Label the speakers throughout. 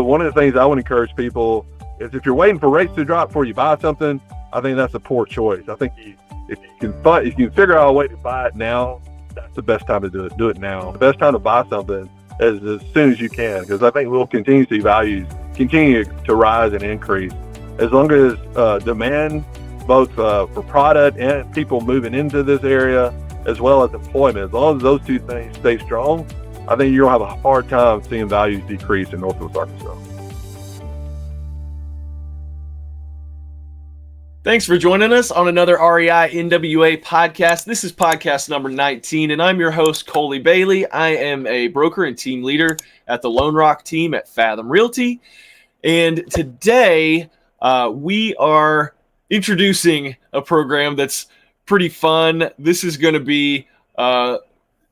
Speaker 1: one of the things I would encourage people is if you're waiting for rates to drop before you buy something, I think that's a poor choice. I think if you can figure out a way to buy it now, that's the best time to do it. Do it now. The best time to buy something is as soon as you can, because I think we'll continue to see values continue to rise and increase as long as demand, both for product and people moving into this area, as well as employment. As long as those two things stay strong, I think you're going to have a hard time seeing values decrease in Northwest Arkansas.
Speaker 2: Thanks for joining us on another REI NWA podcast. This is podcast number 19, and I'm your host, Coley Bailey. I am a broker and team leader at the Lone Rock team at Fathom Realty. And today we are introducing a program that's pretty fun. This is going to be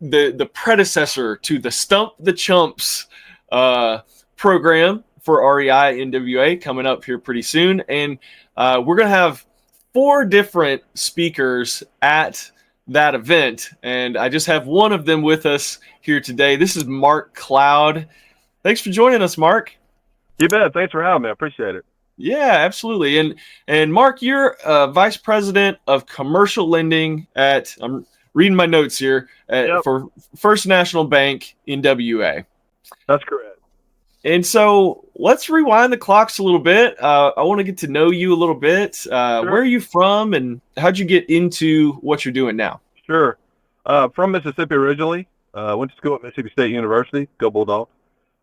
Speaker 2: the predecessor to the Stump the Chumps program for REI NWA coming up here pretty soon. And we're going to have 4 different speakers at that event. And I just have one of them with us here today. This is Mark Cloud. Thanks for joining us, Mark.
Speaker 1: You bet. Thanks for having me. I appreciate it.
Speaker 2: Yeah, absolutely. And Mark, you're Vice President of Commercial Lending at, I'm reading my notes here, for First National Bank NWA.
Speaker 1: That's correct.
Speaker 2: And so let's rewind the clocks a little bit. I want to get to know you a little bit. Sure. Where are you from, and how'd you get into what you're doing now?
Speaker 1: Sure. From Mississippi originally. Went to school at Mississippi State University. Go Bulldogs.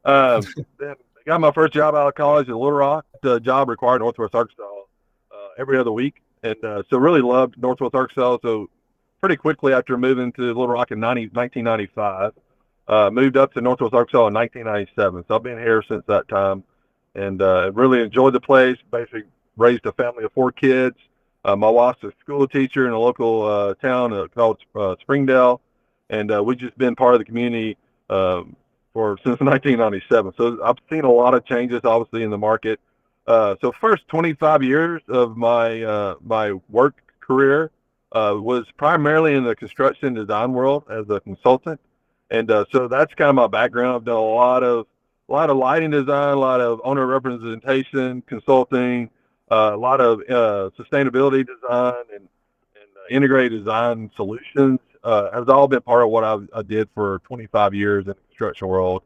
Speaker 1: Then got my first job out of college in Little Rock. The job required Northwest Arkansas every other week. And so really loved Northwest Arkansas. So pretty quickly after moving to Little Rock in 1995, moved up to Northwest Arkansas in 1997. So I've been here since that time and really enjoyed the place. Basically raised a family of 4 kids. My wife's a school teacher in a local town called Springdale. And we've just been part of the community since 1997. So I've seen a lot of changes, obviously, in the market. So first 25 years of my my work career was primarily in the construction design world as a consultant. And so that's kind of my background. I've done a lot of lighting design, a lot of owner representation, consulting, a lot of sustainability design and integrated design solutions. Has all been part of what I did for 25 years in the construction world.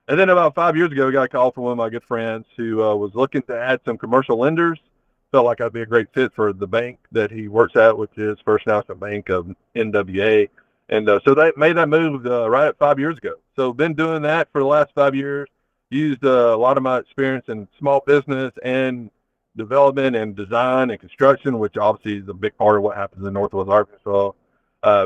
Speaker 1: And then about 5 years ago, I got a call from one of my good friends who was looking to add some commercial lenders. Felt like I'd be a great fit for the bank that he works at, which is First National Bank of NWA. And so they made that move right at 5 years ago. So been doing that for the last 5 years. Used a lot of my experience in small business and development and design and construction, which obviously is a big part of what happens in Northwest Arkansas.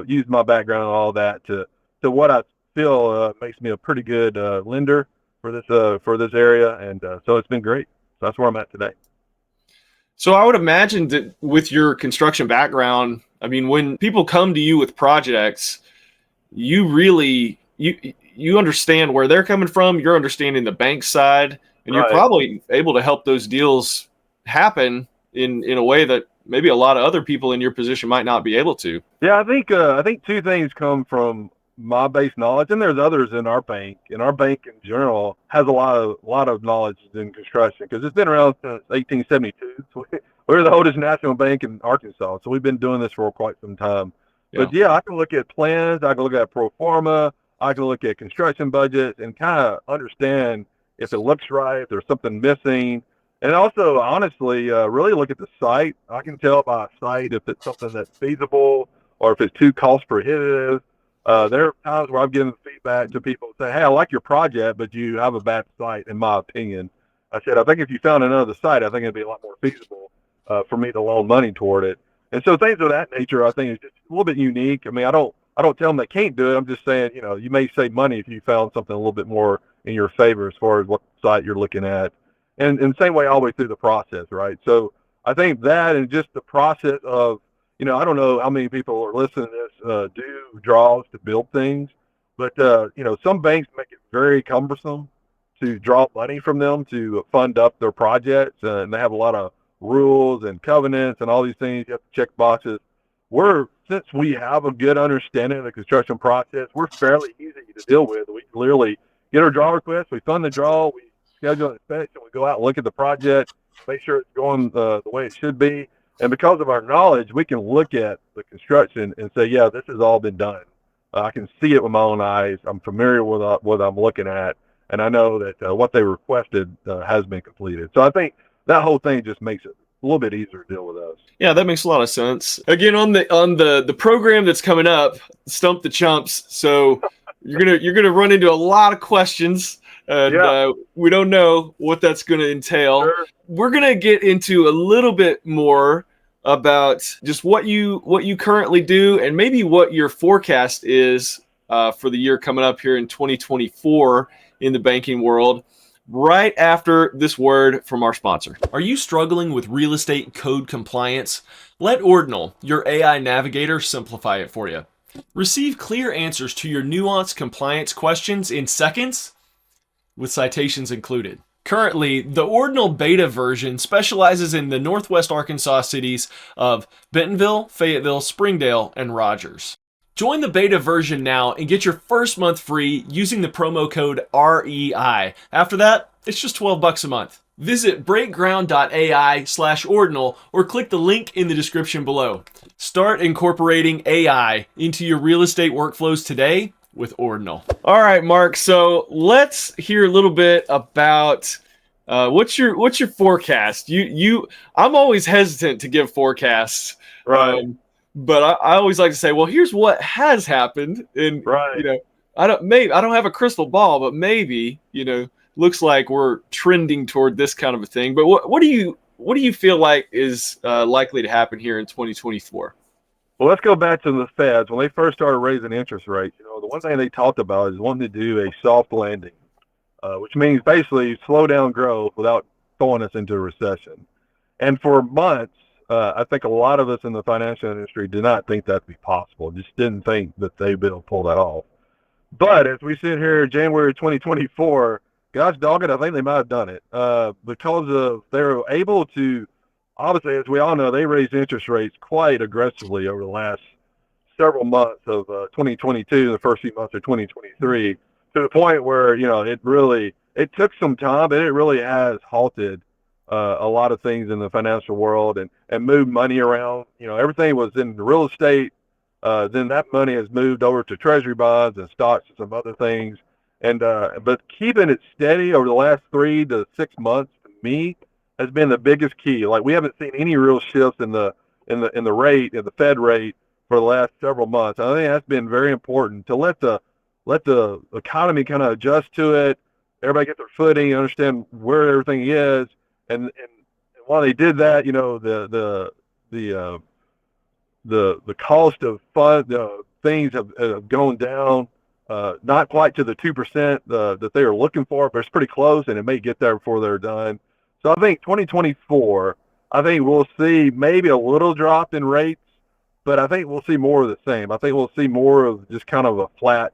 Speaker 1: Used my background and all that to what I feel makes me a pretty good lender for this area. And so it's been great. So that's where I'm at today.
Speaker 2: So I would imagine that with your construction background, I mean, when people come to you with projects, you really, you understand where they're coming from. You're understanding the bank side, and You're probably able to help those deals happen in a way that maybe a lot of other people in your position might not be able to.
Speaker 1: Yeah, I think 2 things come from my base knowledge, and there's others in our bank. And our bank in general has a lot of knowledge in construction because it's been around since 1872. So we're the oldest national bank in Arkansas, so we've been doing this for quite some time. Yeah. But yeah, I can look at plans, I can look at pro forma, I can look at construction budgets, and kind of understand if it looks right, if there's something missing. And also, honestly, really look at the site. I can tell by a site if it's something that's feasible or if it's too cost prohibitive. There are times where I've given feedback to people say, hey, I like your project, but you have a bad site, in my opinion. I said, I think if you found another site, I think it'd be a lot more feasible for me to loan money toward it. And so things of that nature, I think, is just a little bit unique. I mean, I don't tell them they can't do it. I'm just saying, you may save money if you found something a little bit more in your favor as far as what site you're looking at. And same way all the way through the process, right? So I think that and just the process of, I don't know how many people are listening to this do draws to build things, but, some banks make it very cumbersome to draw money from them to fund up their projects. And they have a lot of rules and covenants and all these things. You have to check boxes. Since we have a good understanding of the construction process, we're fairly easy to deal with. We literally get our draw request, we fund the draw, we schedule an inspection. We go out and look at the project, make sure it's going the way it should be. And because of our knowledge, we can look at the construction and say, yeah, this has all been done. I can see it with my own eyes. I'm familiar with what I'm looking at, and I know that what they requested has been completed. So I think that whole thing just makes it a little bit easier to deal with us.
Speaker 2: Yeah, that makes a lot of sense. Again, on the program that's coming up, Stump the Chumps. So you're gonna run into a lot of questions, and we don't know what that's gonna entail.
Speaker 1: Sure.
Speaker 2: We're gonna get into a little bit more about just what you currently do and maybe what your forecast is for the year coming up here in 2024 in the banking world, right after this word from our sponsor. Are you struggling with real estate code compliance? Let Ordinal, your AI navigator, simplify it for you. Receive clear answers to your nuanced compliance questions in seconds with citations included. Currently, the Ordinal beta version specializes in the Northwest Arkansas cities of Bentonville, Fayetteville, Springdale, and Rogers. Join the beta version now and get your first month free using the promo code REI. After that, it's just $12 a month. Visit breakground.ai/ordinal or click the link in the description below. Start incorporating AI into your real estate workflows today with Ordinal. All right, Mark. So let's hear a little bit about what's your forecast. I'm always hesitant to give forecasts,
Speaker 1: Right.
Speaker 2: but I always like to say, well, here's what has happened, and
Speaker 1: Right.
Speaker 2: I don't have a crystal ball, but maybe looks like we're trending toward this kind of a thing. But what do you feel like is likely to happen here in 2024?
Speaker 1: Well, let's go back to the Feds. When they first started raising interest rates, the one thing they talked about is wanting to do a soft landing, which means basically slow down growth without throwing us into a recession. And for months, I think a lot of us in the financial industry did not think that'd be possible. Just didn't think that they'd be able to pull that off. But as we sit here January 2024, gosh dog it, I think they might have done it because they were able to. Obviously, as we all know, they raised interest rates quite aggressively over the last several months of 2022, the first few months of 2023, to the point where, it took some time, but it really has halted a lot of things in the financial world and moved money around. Everything was in real estate. Then that money has moved over to treasury bonds and stocks and some other things. But keeping it steady over the last 3 to 6 months, to me, has been the biggest key. Like, we haven't seen any real shifts in the rate, in the Fed rate, for the last several months. I think that's been very important to let the economy kind of adjust to it. Everybody get their footing, understand where everything is, and while they did that, the cost of fund things have gone down. Not quite to the 2% that they are looking for, but it's pretty close, and it may get there before they're done. So I think 2024, we'll see maybe a little drop in rates, but I think we'll see more of the same. I think we'll see more of just kind of a flat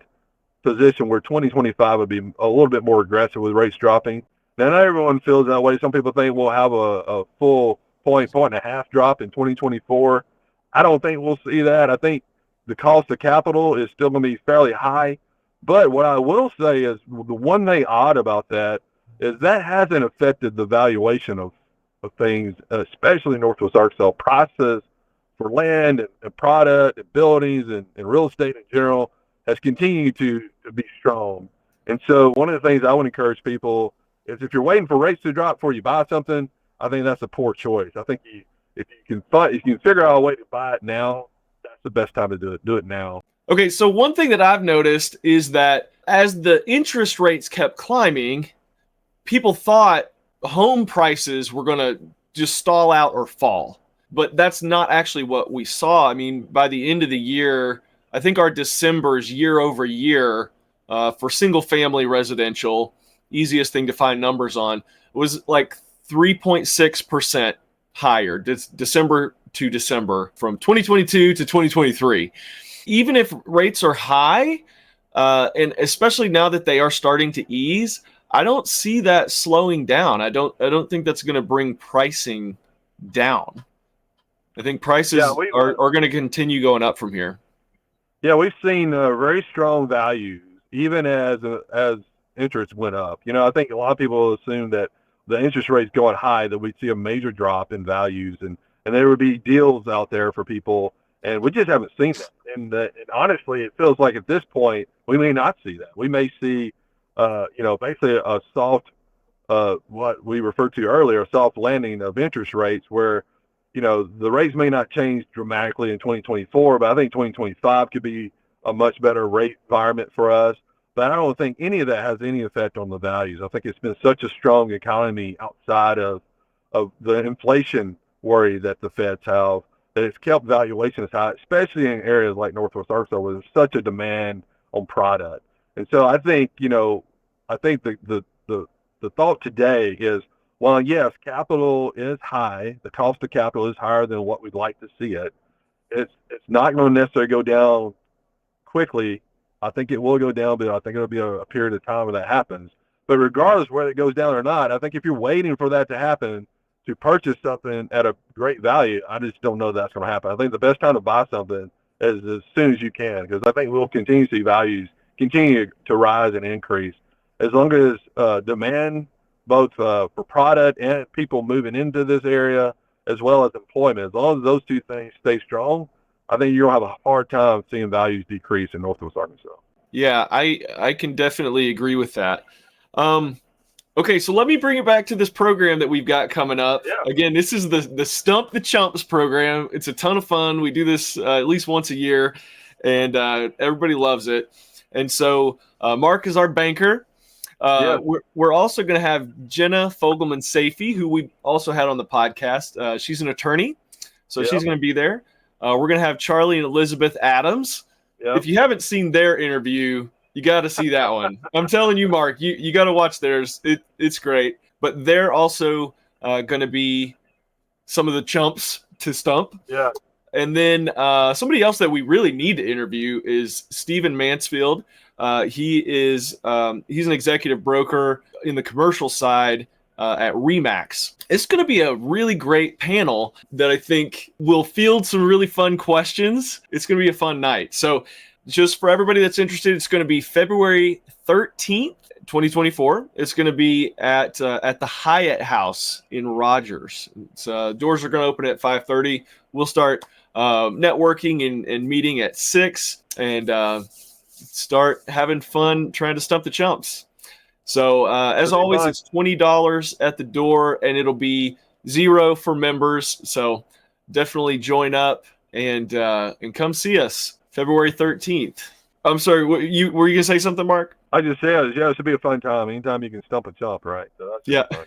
Speaker 1: position where 2025 would be a little bit more aggressive with rates dropping. Now, not everyone feels that way. Some people think we'll have a full point and a half drop in 2024. I don't think we'll see that. I think the cost of capital is still going to be fairly high. But what I will say is the one thing odd about that is that hasn't affected the valuation of things, especially in Northwest Arkansas. Prices for land and product and buildings and real estate in general has continued to be strong. And so one of the things I would encourage people is, if you're waiting for rates to drop before you buy something, I think that's a poor choice. I think if you can figure out a way to buy it now, that's the best time to do it. Do it now.
Speaker 2: Okay, so one thing that I've noticed is that as the interest rates kept climbing, people thought home prices were going to just stall out or fall. But that's not actually what we saw. I mean, by the end of the year, I think our December's year over year for single family residential, easiest thing to find numbers on, was like 3.6% higher, December to December, from 2022 to 2023. Even if rates are high, and especially now that they are starting to ease, I don't see that slowing down. I don't think that's going to bring pricing down. I think prices are going to continue going up from here.
Speaker 1: Yeah, we've seen very strong values, even as interest went up. I think a lot of people assume that the interest rates going high, that we'd see a major drop in values, and there would be deals out there for people, and we just haven't seen that. And honestly, it feels like at this point we may not see that. We may see, basically a soft, what we referred to earlier, a soft landing of interest rates, where the rates may not change dramatically in 2024, but I think 2025 could be a much better rate environment for us. But I don't think any of that has any effect on the values. I think it's been such a strong economy outside of the inflation worry that the Feds have, that it's kept valuations high, especially in areas like Northwest Arkansas, where there's such a demand on product. And so I think, I think the thought today is, well, yes, capital is high. The cost of capital is higher than what we'd like to see it. It's not going to necessarily go down quickly. I think it will go down, but I think it'll be a period of time where that happens. But regardless whether it goes down or not, I think if you're waiting for that to happen to purchase something at a great value, I just don't know that's going to happen. I think the best time to buy something is as soon as you can, because I think we'll continue to see values continue to rise and increase as long as demand, both for product and people moving into this area, as well as employment. As long as those two things stay strong, I think you're going to have a hard time seeing values decrease in Northwest Arkansas.
Speaker 2: Yeah, I can definitely agree with that. Okay, so let me bring it back to this program that we've got coming up.
Speaker 1: Yeah.
Speaker 2: Again, this is the Stump the Chumps program. It's a ton of fun. We do this at least once a year, and everybody loves it. And so Mark is our banker. We're also going to have Jenna Fogleman Saifi, who we also had on the podcast. She's an attorney, so she's going to be there. We're going to have Charlie and Elizabeth Adams.
Speaker 1: Yep.
Speaker 2: If you haven't seen their interview, you got to see that one. I'm telling you, Mark, you got to watch theirs. It's great. But they're also going to be some of the chumps to stump.
Speaker 1: Yeah.
Speaker 2: And then somebody else that we really need to interview is Stephen Mansfield. He's an executive broker in the commercial side at REMAX. It's going to be a really great panel that I think will field some really fun questions. It's going to be a fun night. So just for everybody that's interested, it's going to be February 13th, 2024. It's going to be at the Hyatt House in Rogers. Doors are going to open at 5:30. We'll start networking and meeting at 6 and start having fun trying to stump the chumps. So as always, it's $20 at the door, and it'll be $0 for members. So definitely join up and come see us February 13th. I'm sorry, were you going to say something, Mark?
Speaker 1: I just said, yeah, it should be a fun time. Anytime you can stump a chump, right? So that's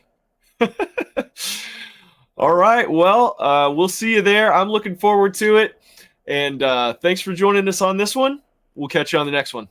Speaker 2: fun. All right. Well, we'll see you there. I'm looking forward to it. And thanks for joining us on this one. We'll catch you on the next one.